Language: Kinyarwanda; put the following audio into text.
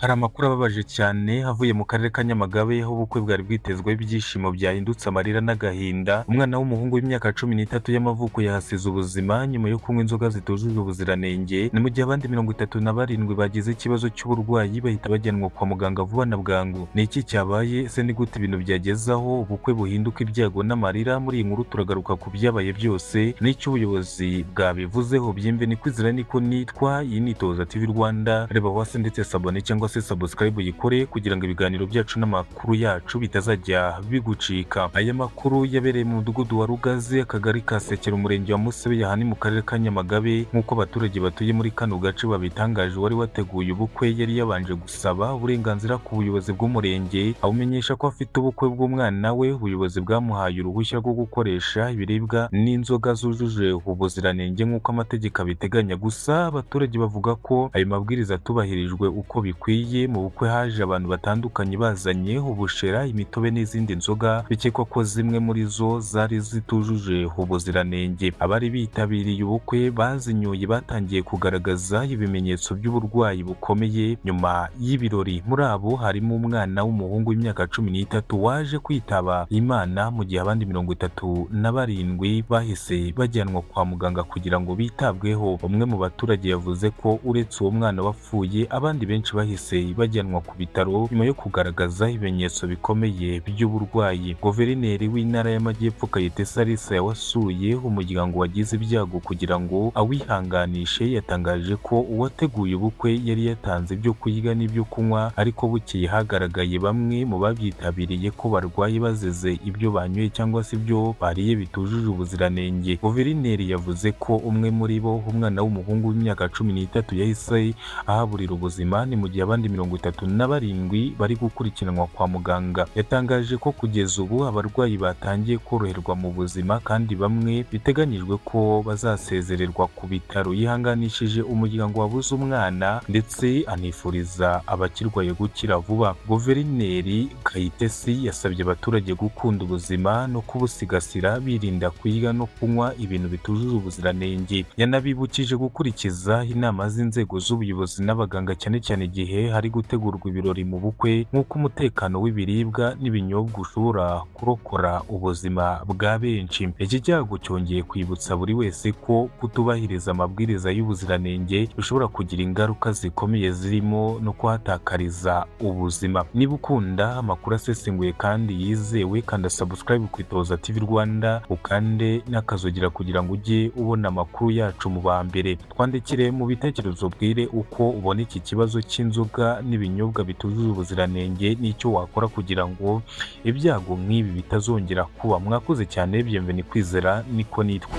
Hari amakuru ababaje cyane avuye mu karere ka Nyamagabe aho ubukwe bwari bwitezweho ibyishimo byahindutse amarira n'agahinda. Umwana w'umuhungu w'imyaka 13 y'amavuko yahasize ubuzima nyuma yo kunywa inzoga zitujuje ubuziranenge, ni mu gihe abandi 37 bagize ikibazo cy'uburwayi bahita bajyanwa kwa muganga vuba na bwangu. Ni iki cyabaye? Ese ni gute ibintu byagezaho ubukwe buhinduka ibyago n'amarira? Muri iyi nkuru turagaruka ku byabaye byose n'icyo ubuyobozi bwabivuzeho. Byimve ni kwizera niko nitwa, iyi ni Itoza TV Rwanda. Reba hasi ndetse sabone cyangwa se subscribe uyikore kugira ngo ibiganiro byacu n'amakuru yacu bitazajya bigucika. Aya makuru yabereye mu mudugudu wa Rugazi, akagari ka Sekera, umurenge wa Musebeya, hani mu karere ka Nyamagabe. Nk'uko abaturage batuye muri kano gace babitangaje, wari wateguye ubukwe yari yabanje gusaba uburenganzira ku buyobozi bw'umurenge abumenyesha ko afite ubukwe bw'umwana we. Ubuyobozi bwamuhaye uruhushya rwo gukoresha ibiribwa n'inzoga zujuje ubuziranenge nk'uko amategeko abiteganya. Gusa abaturage bavuga ko ayo mabwiriza atubahirijwe uko bikwiye. Mu bukwe haje abantu batandukanye bazanye ubushera, imitobe n'izindi nzoga bikekwa ko zimwe muri zo zari zitujuje ubuziranenge. Abari bitabiriye ubukwe bazinyoye batangiye kugaragaza ibimenyetso by'uburwayi bukomeye nyuma y'ibirori. Muri abo harimo umwana w'umuhungu w'imyaka 13 waje kwitaba Imana, mu gihe abandi 37 bahise bajyanwa kwa muganga kugira ngo bitabweho. Umwe mu baturage yavuze ko uretse uwo mwana wapfuye, abandi benshi bahise bajyanwa ku bitaro nyuma yo kugaragaza ibimenyetso bikomeye by'uburwayi. Guverineri w'intara y'Amajyepfo Kayitesi Sarisa yawasuye umuryango wagize ibyago kugira ngo awihanganishe. Yatangaje ko uwateguye ubukwe yari yatanze ibyo kurya n'ibyo kunywa, ariko bukeye hagaragaye bamwe mu babyitabiriye ko barwaye bazize ibyo banyoye cyangwa se ibyo bariye bitujuje ubuziranenge. Guverineri yavuze ko umwe muri bo, umwana w'umuhungu w'imyaka 13, yahise ahaburira ubuzima, ni mu gihe abandi 37 bari gukurikiranwa kwa muganga. Yatangaje ko kugeza ubu abarwayi batangiye koroherwa mu buzima kandi bamwe biteganyijwe ko bazasezererwa ku bitaro. Yihanganishije umuryango wabuze umwana ndetse anifuriza abakirwaye gukira vuba. Guverineri Kayitesi yasabye abaturage gukunda ubuzima no kubusigasira, birinda kurya no kunywa ibintu bitujuje ubuziranenge. Yanabibukije gukurikiza inama z'inzego z'ubuyobozi n'abaganga, cyane cyane igihe hari gutegurwa ibirori mu bukwe, nk'uko umutekano w'ibiribwa n'ibinyobwa ushobora kurokora ubuzima bwa benshi. Iki cyago cyongeye kwibutsa buri wese ko kutubahiriza amabwiriza y'ubuziranenge bishobora kugira ingaruka zikomeye, zirimo no kuhatakariza ubuzima. Niba ukunda amakuru asesenguye kandi yizewe, kanda subscribe ku Itoza TV Rwanda, ukande n'akazogira kugira ngo ujye ubona amakuru yacu mu ba mbere. Twandikire mu bitekerezo, bwire uko ubona iki kibazo cy'inzoga n'ibinyobwa bitujuje ubuziranenge n'icyo wakora kugira ngo ibyago nk'ibi bitazongera kuba. Mwakoze cyane. Byemve ni kwizera niko nitwa.